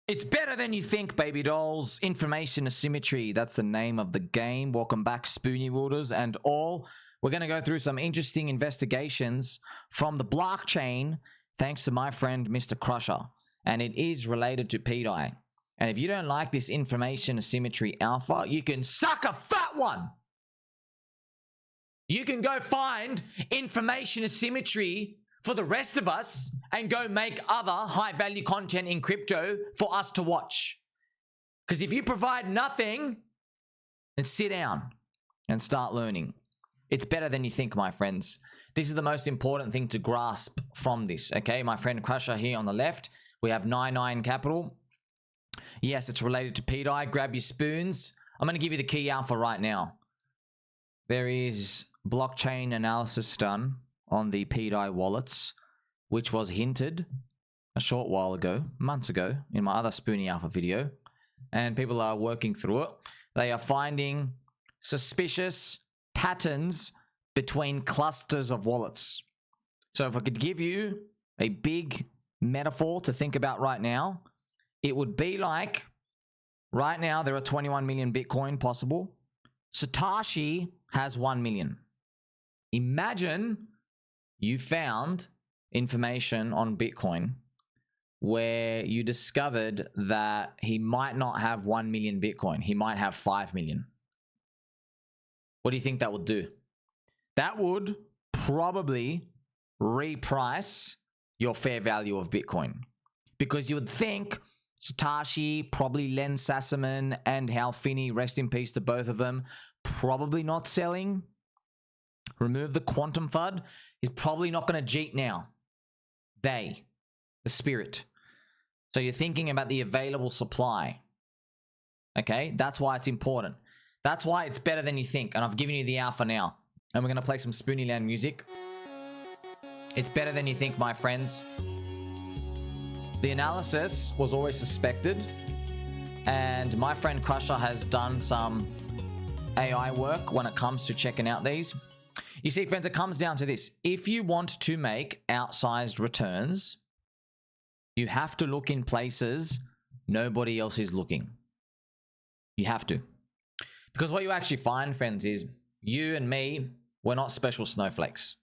It's better than you think, baby dolls. Information asymmetry, that's the name of the game. Welcome back, Spoony Wielders and all. We're going to go through some interesting investigations from the blockchain, thanks to my friend, Mr. Crusher. And it is related to pDAI. And if you don't like this information asymmetry alpha, you can suck a fat one. You can go find information asymmetry for the rest of us and go make other high-value content in crypto for us to watch. Because if you provide nothing, then sit down and start learning. It's better than you think, my friends. This is the most important thing to grasp from this, okay? My friend Crusher here on the left, we have 99 Capital. Yes, it's related to pDAI. Grab your spoons. I'm going to give you the key alpha right now. There is blockchain analysis done on the pDAI wallets, which was hinted a short while ago, months ago, in my other Spoony Alpha video. And people are working through it. They are finding suspicious patterns between clusters of wallets. So if I could give you a big metaphor to think about right now, it would be like, right now there are 21 million Bitcoin possible. Satoshi has 1 million. Imagine you found information on Bitcoin where you discovered that he might not have 1 million Bitcoin. He might have 5 million. What do you think that would do? That would probably reprice your fair value of Bitcoin. Because you would think Satoshi, probably Len Sassaman and Hal Finney, rest in peace to both of them, probably not selling. Remove the quantum FUD. He's probably not going to cheat now. The spirit. So you're thinking about the available supply. Okay, that's why it's important. That's why it's better than you think. And I've given you the alpha now. And we're going to play some Spoonyland music. It's better than you think, my friends. The analysis was always suspected. And my friend Crusher has done some AI work when it comes to checking out these. You see, friends, it comes down to this. If you want to make outsized returns, you have to look in places nobody else is looking. You have to. Because what you actually find, friends, is you and me, we're not special snowflakes.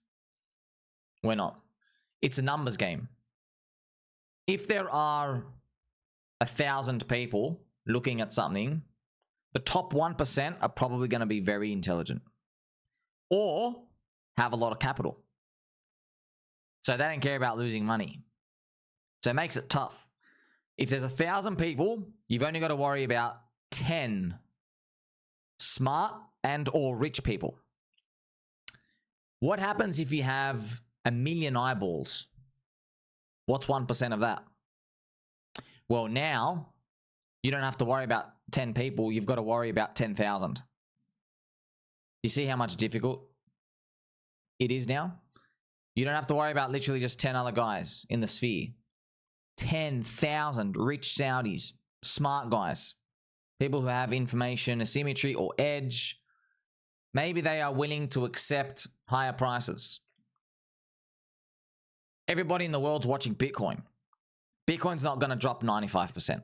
We're not. It's a numbers game. If there are 1,000 people looking at something, the top 1% are probably going to be very intelligent. Or have a lot of capital. So they don't care about losing money. So it makes it tough. If there's 1,000 people, you've only got to worry about 10 smart and or rich people. What happens if you have 1 million eyeballs? What's 1% of that? Well, now you don't have to worry about 10 people. You've got to worry about 10,000. You see how much difficult it is now? You don't have to worry about literally just 10 other guys in the sphere. 10,000 rich Saudis, smart guys, people who have information asymmetry or edge. Maybe they are willing to accept higher prices. Everybody in the world's watching Bitcoin. Bitcoin's not going to drop 95%.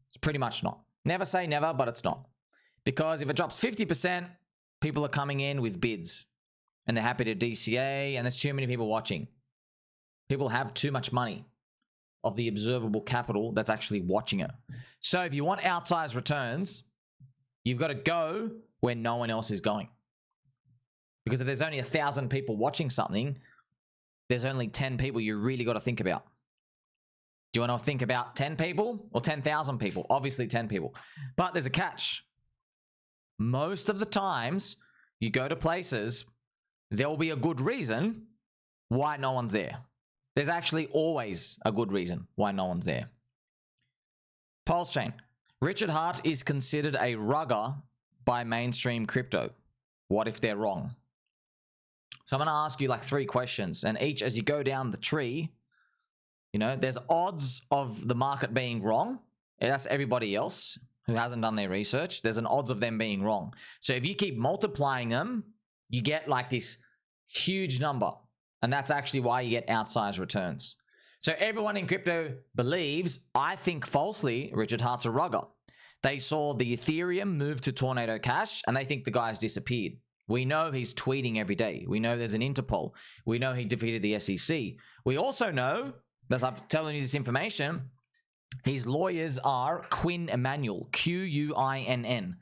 It's pretty much not. Never say never, but it's not. Because if it drops 50%, people are coming in with bids. And they're happy to DCA, and there's too many people watching. People have too much money of the observable capital that's actually watching it. So if you want outsized returns, you've got to go where no one else is going. Because if there's only 1,000 people watching something, there's only 10 people you really got to think about. Do you want to think about 10 people or 10,000 people? Obviously 10 people. But there's a catch. Most of the times you go to places, there will be a good reason why no one's there. There's actually always a good reason why no one's there. PulseChain. Richard Hart is considered a rugger by mainstream crypto. What if they're wrong? So I'm going to ask you like 3 questions, and each as you go down the tree, you know, there's odds of the market being wrong. That's everybody else who hasn't done their research. There's an odds of them being wrong. So if you keep multiplying them, you get like this huge number. And that's actually why you get outsized returns. So everyone in crypto believes, I think falsely, Richard Heart's a rugger. They saw the Ethereum move to Tornado Cash and they think the guy's disappeared. We know he's tweeting every day. We know there's an Interpol. We know he defeated the SEC. We also know, as I'm telling you this information, his lawyers are Quinn Emanuel, Quinn.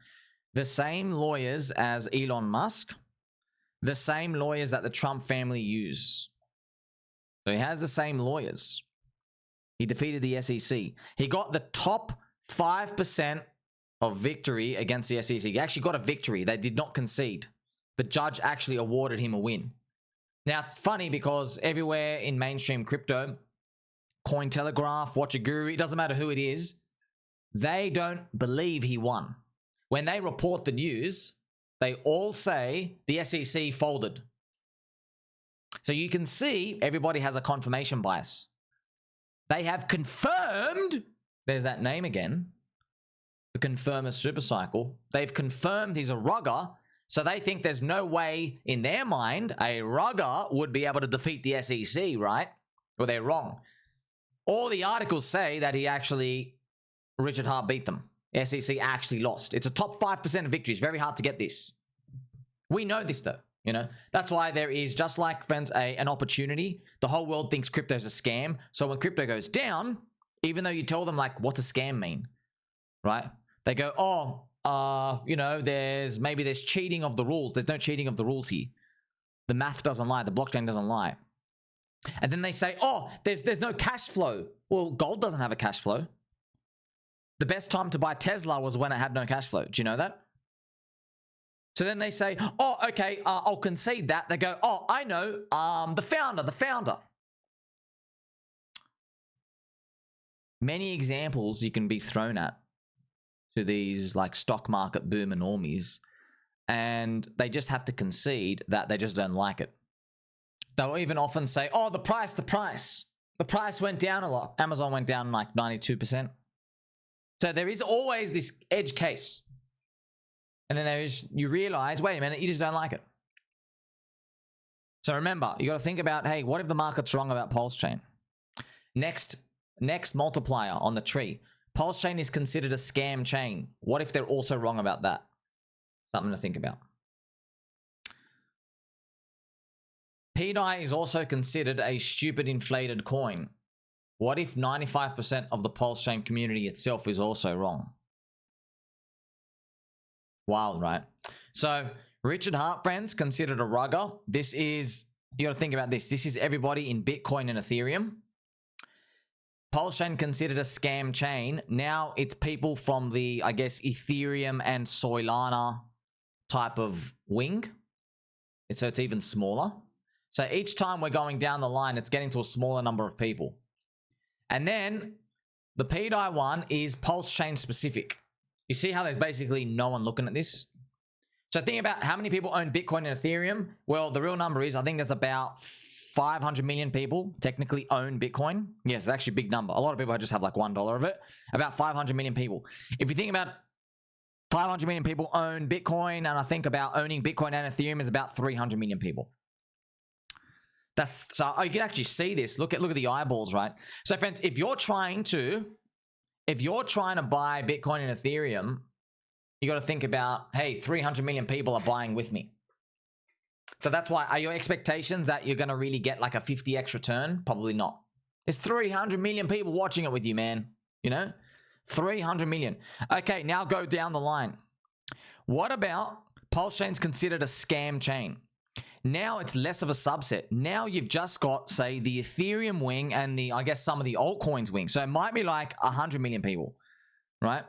The same lawyers as Elon Musk, the same lawyers that the Trump family use. So he has the same lawyers. He defeated the SEC. He got the top 5% of victory against the SEC. He actually got a victory. They did not concede. The judge actually awarded him a win. Now, it's funny because everywhere in mainstream crypto, Cointelegraph, Watch a Guru, it doesn't matter who it is, they don't believe he won. When they report the news, they all say the SEC folded. So you can see everybody has a confirmation bias. They have confirmed, there's that name again, the confirmer supercycle. They've confirmed he's a rugger, so they think there's no way in their mind a rugger would be able to defeat the SEC, right? Well, they're wrong. All the articles say that Richard Heart beat them. The SEC actually lost. It's a top 5% of victory. It's very hard to get this. We know this though, you know. That's why there is, just like, friends, an opportunity. The whole world thinks crypto's a scam. So when crypto goes down, even though you tell them, like, what's a scam mean, right? They go, you know, there's cheating of the rules. There's no cheating of the rules here. The math doesn't lie. The blockchain doesn't lie. And then they say, there's no cash flow. Well, gold doesn't have a cash flow. The best time to buy Tesla was when it had no cash flow. Do you know that? So then they say, okay, I'll concede that. They go, I know, the founder. Many examples you can be thrown at to these, like, stock market boomer normies, and they just have to concede that they just don't like it. They'll even often say, the price. The price went down a lot. Amazon went down like 92%. So there is always this edge case. And then you realize, wait a minute, you just don't like it. So remember, you got to think about, hey, what if the market's wrong about PulseChain? Next multiplier on the tree. PulseChain is considered a scam chain. What if they're also wrong about that? Something to think about. pDAI is also considered a stupid inflated coin. What if 95% of the PulseChain community itself is also wrong? Wild, right? So Richard Heart, friends, considered a rugger. This is, you got to think about this. This is everybody in Bitcoin and Ethereum. PulseChain considered a scam chain. Now it's people from the, I guess, Ethereum and Solana type of wing. So it's even smaller. So each time we're going down the line, it's getting to a smaller number of people. And then the pDAI one is PulseChain specific. You see how there's basically no one looking at this? So think about how many people own Bitcoin and Ethereum. Well, the real number is, I think there's about 500 million people technically own Bitcoin. Yes, it's actually a big number. A lot of people just have like $1 of it. About 500 million people. If you think about 500 million people own Bitcoin, and I think about owning Bitcoin and Ethereum is about 300 million people. So you can actually see this. Look at the eyeballs, right? So friends, if you're trying to buy Bitcoin and Ethereum, you got to think about, hey, 300 million people are buying with me. So that's why, are your expectations that you're going to really get like a 50x return? Probably not. There's 300 million people watching it with you, man. You know, 300 million. Okay, now go down the line. What about PulseChain's considered a scam chain? Now it's less of a subset. Now you've just got, say, the Ethereum wing and I guess some of the altcoins wing. So it might be like 100 million people, right?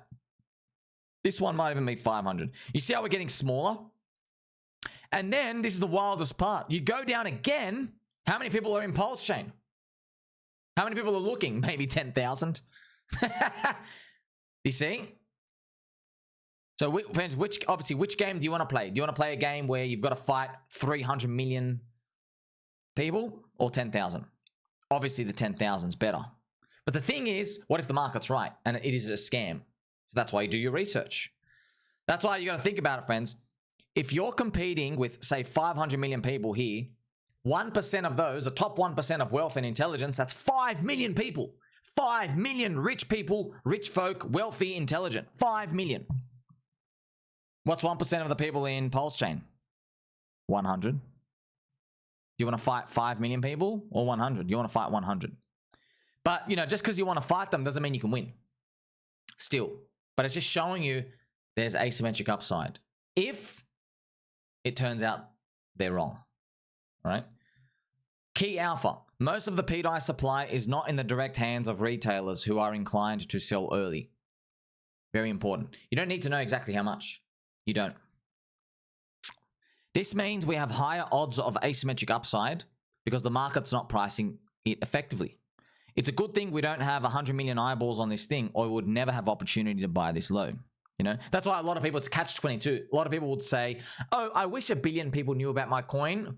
This one might even be 500. You see how we're getting smaller? And then this is the wildest part. You go down again. How many people are in PulseChain? How many people are looking? Maybe 10,000. You see? So, friends, which game do you want to play? Do you want to play a game where you've got to fight 300 million people or 10,000? Obviously, the 10,000 is better. But the thing is, what if the market's right and it is a scam? So that's why you do your research. That's why you got to think about it, friends. If you're competing with, say, 500 million people here, 1% of those, the top 1% of wealth and intelligence, that's 5 million people. 5 million rich people, rich folk, wealthy, intelligent. 5 million. What's 1% of the people in PulseChain? 100. Do you want to fight 5 million people or 100? You want to fight 100. But, you know, just because you want to fight them doesn't mean you can win. Still. But it's just showing you there's asymmetric upside. If it turns out they're wrong. All right? Key alpha. Most of the pDAI supply is not in the direct hands of retailers who are inclined to sell early. Very important. You don't need to know exactly how much. You don't. This means we have higher odds of asymmetric upside because the market's not pricing it effectively. It's a good thing we don't have 100 million eyeballs on this thing, or we would never have opportunity to buy this low. You know, that's why a lot of people, it's catch-22. A lot of people would say, oh, I wish 1 billion people knew about my coin.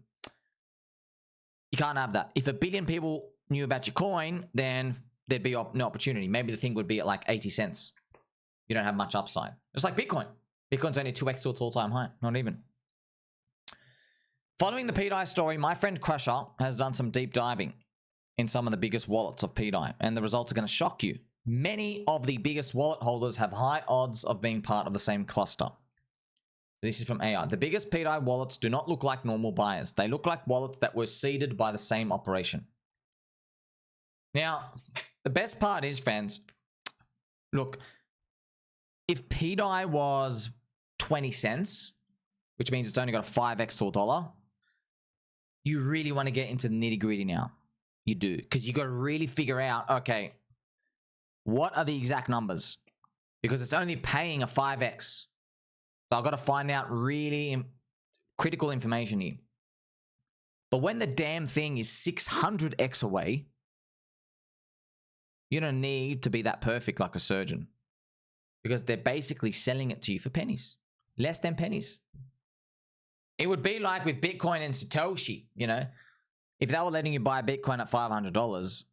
You can't have that. If 1 billion people knew about your coin, then there'd be no opportunity. Maybe the thing would be at like 80 cents. You don't have much upside. It's like Bitcoin. Bitcoin's only 2x to its all-time high. Not even. Following the pDAI story, my friend Crusher has done some deep diving in some of the biggest wallets of pDAI, and the results are going to shock you. Many of the biggest wallet holders have high odds of being part of the same cluster. This is from AI. The biggest pDAI wallets do not look like normal buyers. They look like wallets that were seeded by the same operation. Now, the best part is, friends, look, if pDAI was 20 cents, which means it's only got a 5x to $1, you really want to get into the nitty gritty now. You do, because you got to really figure out, okay, what are the exact numbers? Because it's only paying a 5x. So I've got to find out really critical information here. But when the damn thing is 600x away, you don't need to be that perfect like a surgeon. Because they're basically selling it to you for pennies. Less than pennies. It would be like with Bitcoin and Satoshi, you know. If they were letting you buy Bitcoin at $500,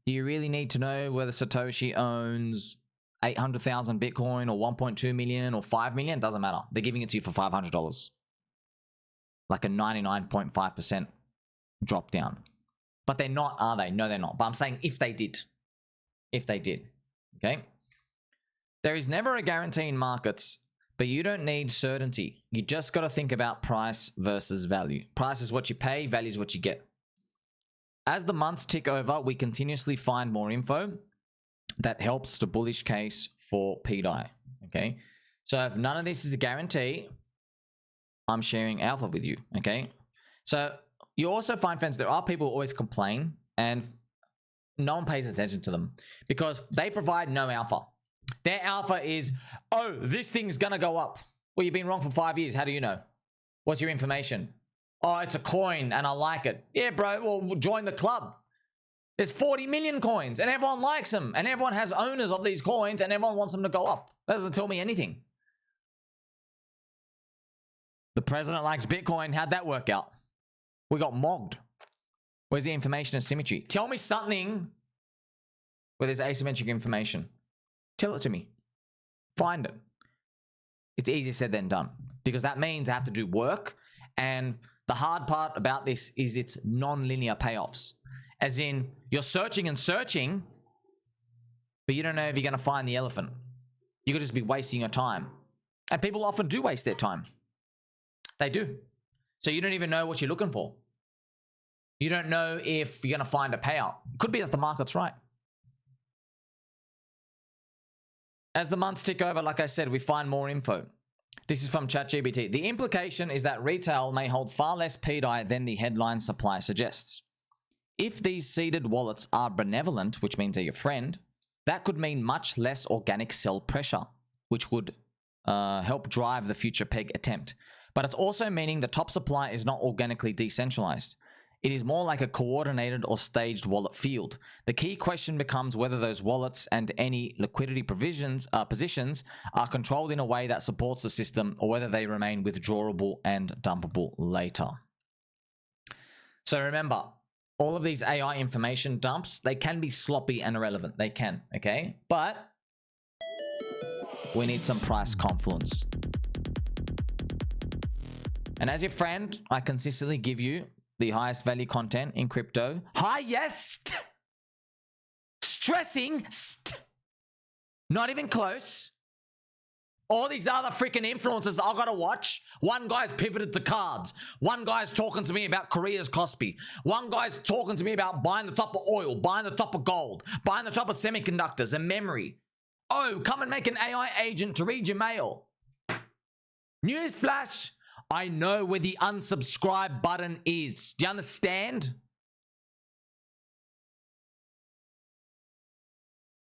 do you really need to know whether Satoshi owns 800,000 Bitcoin or 1.2 million or 5 million? Doesn't matter. They're giving it to you for $500. Like a 99.5% drop down. But they're not, are they? No, they're not. But I'm saying if they did. If they did. Okay? There is never a guarantee in markets, but you don't need certainty. You just got to think about price versus value. Price is what you pay, value is what you get. As the months tick over, we continuously find more info that helps the bullish case for pDAI. Okay, so none of this is a guarantee. I'm sharing alpha with you. Okay, so you also find, friends, there are people who always complain and no one pays attention to them because they provide no alpha. Their alpha is, oh, this thing's gonna go up. Well, you've been wrong for 5 years. How do you know? What's your information? Oh, it's a coin and I like it. Yeah, bro, well, join the club. There's 40 million coins and everyone likes them and everyone has owners of these coins and everyone wants them to go up. That doesn't tell me anything. The president likes Bitcoin. How'd that work out? We got mogged. Where's the information asymmetry? Tell me something where there's asymmetric information. Tell it to me. Find it. It's easier said than done because that means I have to do work. And the hard part about this is it's non-linear payoffs. As in, you're searching and searching, but you don't know if you're going to find the elephant. You could just be wasting your time. And people often do waste their time. They do. So you don't even know what you're looking for. You don't know if you're going to find a payout. It could be that the market's right. As the months tick over, like I said, we find more info. This is from ChatGPT. The implication is that retail may hold far less pDAI than the headline supply suggests. If these seeded wallets are benevolent, which means they're your friend, that could mean much less organic sell pressure, which would help drive the future peg attempt. But it's also meaning the top supply is not organically decentralized. It is more like a coordinated or staged wallet field. The key question becomes whether those wallets and any liquidity positions are controlled in a way that supports the system or whether they remain withdrawable and dumpable later. So remember, all of these AI information dumps, they can be sloppy and irrelevant. They can, okay? But we need some price confluence. And as your friend, I consistently give you the highest value content in crypto. Highest. Stressing. Not even close. All these other freaking influencers I gotta watch. One guy's pivoted to cards. One guy's talking to me about Korea's Kospi. One guy's talking to me about buying the top of oil, buying the top of gold, buying the top of semiconductors and memory. Oh, come and make an AI agent to read your mail. Newsflash, I know where the unsubscribe button is. Do you understand?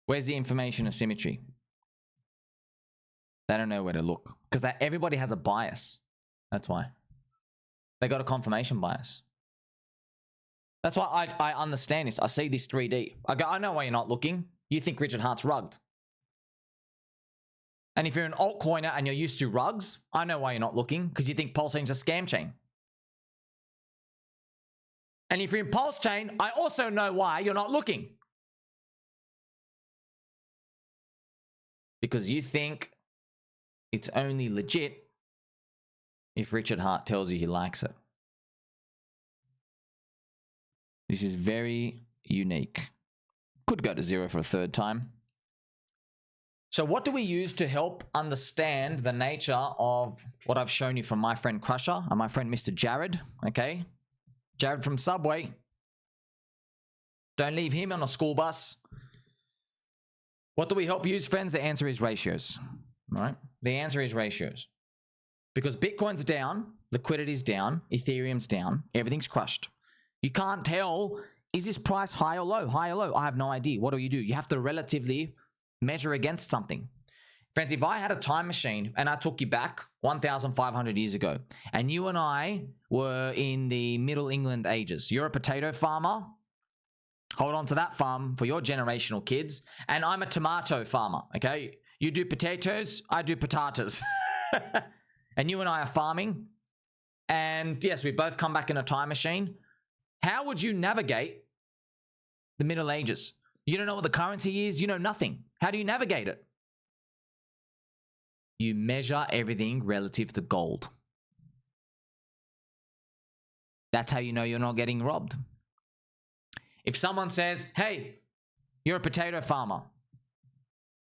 Where's the information asymmetry? They don't know where to look because everybody has a bias. That's why. They got a confirmation bias. That's why I understand this. I see this 3D. I go, I know why you're not looking. You think Richard Hart's rugged. And if you're an altcoiner and you're used to rugs, I know why you're not looking because you think PulseChain's a scam chain. And if you're in PulseChain, I also know why you're not looking. Because you think it's only legit if Richard Hart tells you he likes it. This is very unique. Could go to zero for a third time. So what do we use to help understand the nature of what I've shown you from my friend Crusher and my friend Mr. Jared, okay? Jared from Subway. Don't leave him on a school bus. What do we help use, friends? The answer is ratios, right? The answer is ratios. Because Bitcoin's down, liquidity's down, Ethereum's down, everything's crushed. You can't tell, is this price high or low? High or low? I have no idea. What do? You have to relatively measure against something. Friends, if I had a time machine and I took you back 1,500 years ago and you and I were in the Middle England ages, you're a potato farmer, hold on to that farm for your generational kids, and I'm a tomato farmer, okay? You do potatoes, I do potatoes. And you and I are farming, and yes, we both come back in a time machine. How would you navigate the Middle Ages? You don't know what the currency is, you know nothing. How do you navigate it? You measure everything relative to gold. That's how you know you're not getting robbed. If someone says, hey, you're a potato farmer,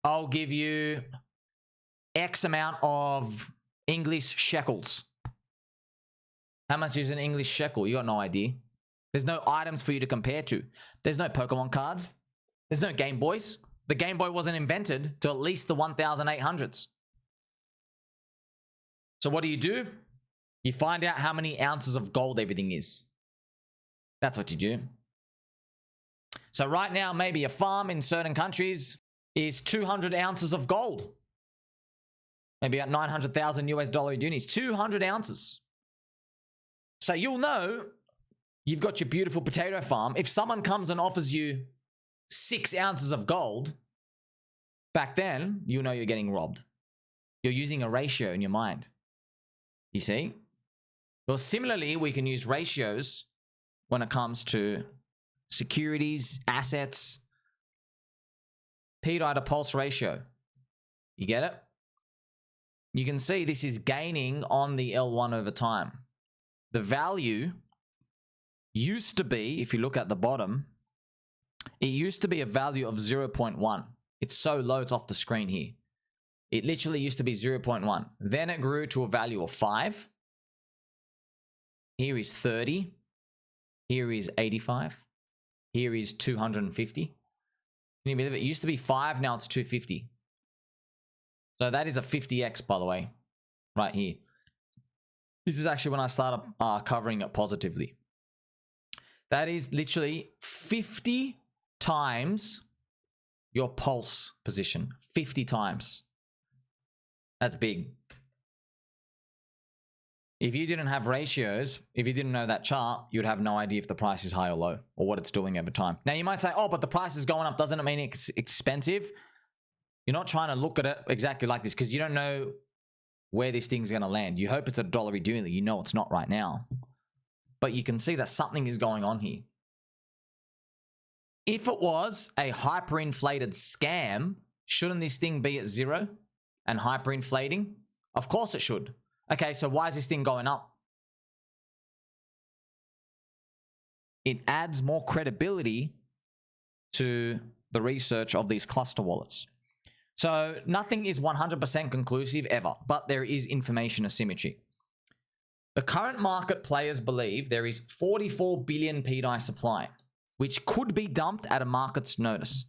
I'll give you X amount of English shekels. How much is an English shekel? You got no idea. There's no items for you to compare to. There's no Pokemon cards. There's no Game Boys. The Game Boy wasn't invented till at least the 1800s. So what do? You find out how many ounces of gold everything is. That's what you do. So right now, maybe a farm in certain countries is 200 ounces of gold. Maybe about 900,000 US dollar unis, 200 ounces. So you'll know you've got your beautiful potato farm. If someone comes and offers you 6 ounces of gold, back then, you'll know you're getting robbed. You're using a ratio in your mind. You see? Well, similarly, we can use ratios when it comes to securities, assets, pDAI to pulse ratio. You get it? You can see this is gaining on the L1 over time. The value used to be, if you look at the bottom, it used to be a value of 0.1. It's so low, it's off the screen here. It literally used to be 0.1. Then it grew to a value of 5. Here is 30. Here is 85. Here is 250. Can you believe it? It used to be 5, now it's 250. So that is a 50x, by the way, right here. This is actually when I started covering it positively. That is literally 50 times your pulse position. 50 times. That's big. If you didn't have ratios, if you didn't know that chart, you'd have no idea if the price is high or low or what it's doing over time. Now you might say, oh, but the price is going up. Doesn't it mean it's expensive? You're not trying to look at it exactly like this because you don't know where this thing's going to land. You hope it's a $1 daily. You know it's not right now. But you can see that something is going on here. If it was a hyperinflated scam, shouldn't this thing be at 0 and hyperinflating? Of course it should. Okay, so why is this thing going up? it adds more credibility to the research of these cluster wallets. So nothing is 100% conclusive ever, but there is information asymmetry. The current market players believe there is 44 billion pDAI supply, which could be dumped at a market's notice.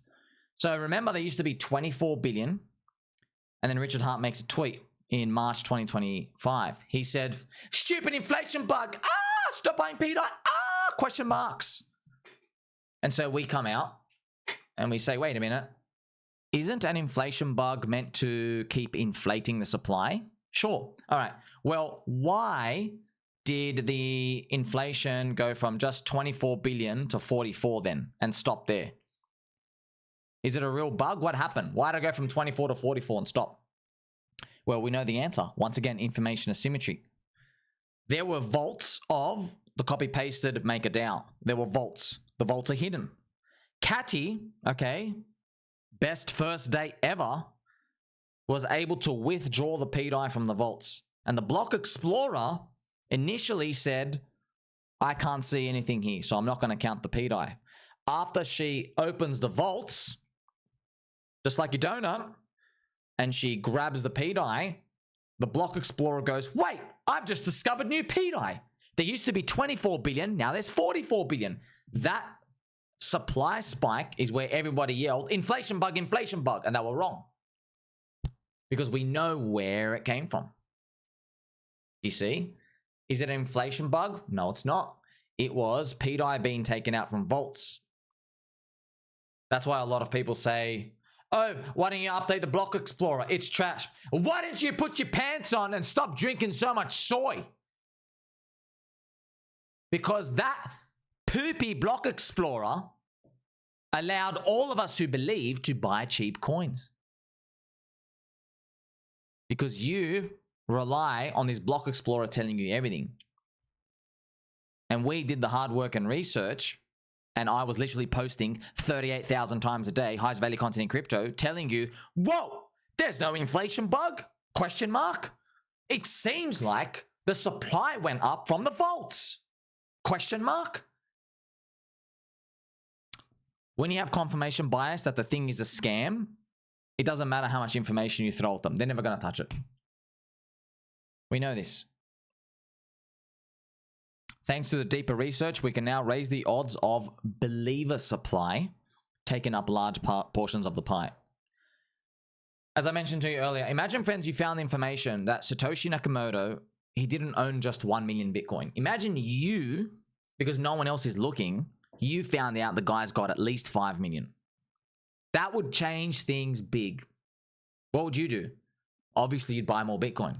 So remember, there used to be 24 billion, and then Richard Hart makes a tweet in March 2025. He said, "Stupid inflation bug. Stop buying pDAI. Question marks." And so we come out and we say, wait a minute. Isn't an inflation bug meant to keep inflating the supply? Sure. All right. Well, why did the inflation go from just 24 billion to 44 then and stop there? Is it a real bug? What happened? Why did it go from 24 to 44 and stop? Well, we know the answer. Once again, information asymmetry. There were vaults of the copy-pasted MakerDAO. There were vaults. The vaults are hidden. Catty, okay, best first date ever, was able to withdraw the pDAI from the vaults. And the block explorer initially said, I can't see anything here, so I'm not going to count the pDAI. After she opens the vaults, just like your donut, and she grabs the pDAI, the block explorer goes, wait, I've just discovered new pDAI. There used to be 24 billion, now there's 44 billion. That supply spike is where everybody yelled, inflation bug, and they were wrong. Because we know where it came from. You see? Is it an inflation bug? No, it's not. It was pDAI being taken out from vaults. That's why a lot of people say, oh, why don't you update the block explorer? It's trash. Why didn't you put your pants on and stop drinking so much soy? Because that poopy block explorer allowed all of us who believe to buy cheap coins. Because you rely on this block explorer telling you everything. And we did the hard work and research, and I was literally posting 38,000 times a day, highest value content in crypto, telling you, whoa, there's no inflation bug? Question mark. It seems like the supply went up from the vaults. Question mark. When you have confirmation bias that the thing is a scam, it doesn't matter how much information you throw at them. They're never going to touch it. We know this. Thanks to the deeper research, we can now raise the odds of believer supply taking up large portions of the pie. As I mentioned to you earlier, imagine, friends, you found information that Satoshi Nakamoto, he didn't own just 1 million Bitcoin. Imagine you, because no one else is looking, you found out the guy's got at least 5 million. That would change things big. What would you do? Obviously, you'd buy more Bitcoin.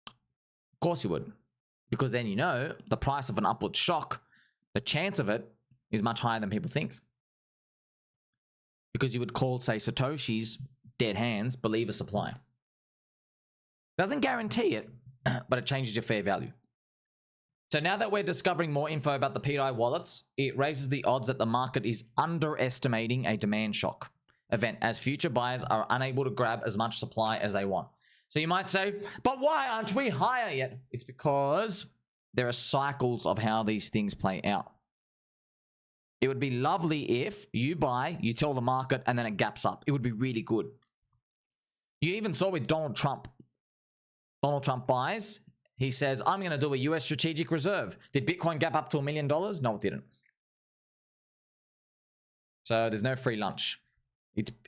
Of course you would. Because then you know the price of an upward shock, the chance of it is much higher than people think. Because you would call, say, Satoshi's dead hands believer supply. Doesn't guarantee it, but it changes your fair value. So now that we're discovering more info about the pDAI wallets, it raises the odds that the market is underestimating a demand shock event as future buyers are unable to grab as much supply as they want. So you might say, but why aren't we higher yet? It's because there are cycles of how these things play out. It would be lovely if you buy, you tell the market, and then it gaps up. It would be really good. You even saw with Donald Trump. Donald Trump buys. He says, I'm going to do a US strategic reserve. Did Bitcoin gap up to $1 million? No, it didn't. So there's no free lunch.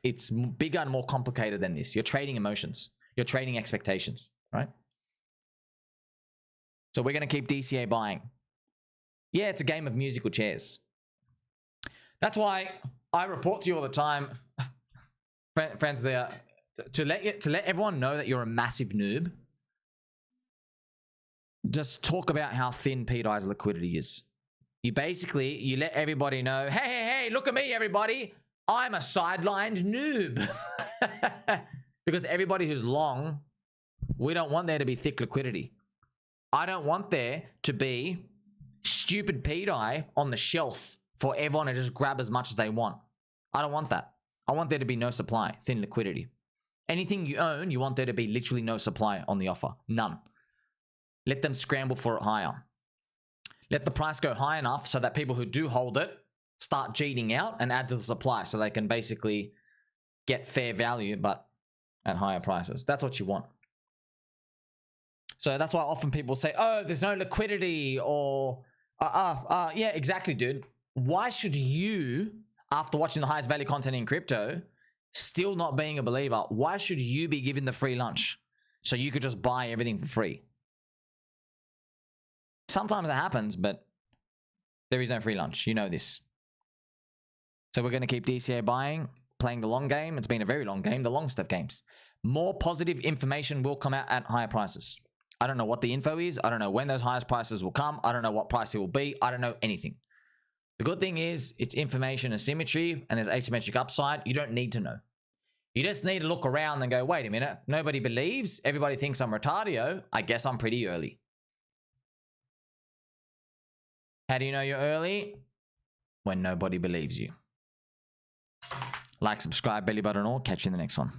It's bigger and more complicated than this. You're trading emotions. You're trading expectations, right? So we're going to keep DCA buying. Yeah, it's a game of musical chairs. That's why I report to you all the time, friends, there to let everyone know that you're a massive noob. Just talk about how thin pDAI's liquidity is. You let everybody know, hey, look at me, everybody. I'm a sidelined noob. Because everybody who's long, we don't want there to be thick liquidity. I don't want there to be stupid pDAI on the shelf for everyone to just grab as much as they want. I don't want that. I want there to be no supply, thin liquidity. Anything you own, you want there to be literally no supply on the offer. None. Let them scramble for it higher. let the price go high enough so that people who do hold it start cheating out and add to the supply so they can basically get fair value but at higher prices. That's what you want. So that's why often people say, oh, there's no liquidity, or yeah, exactly, dude. Why should you, after watching the highest value content in crypto, still not being a believer, why should you be given the free lunch so you could just buy everything for free? Sometimes it happens, but there is no free lunch. You know this. So we're going to keep DCA buying, playing the long game. It's been a very long game, the longest of games. More positive information will come out at higher prices. I don't know what the info is. I don't know when those highest prices will come. I don't know what price it will be. I don't know anything. The good thing is it's information asymmetry and there's asymmetric upside. You don't need to know. You just need to look around and go, wait a minute. Nobody believes. Everybody thinks I'm retardio. I guess I'm pretty early. How do you know you're early? When nobody believes you. Like, subscribe, belly button, or catch you in the next one.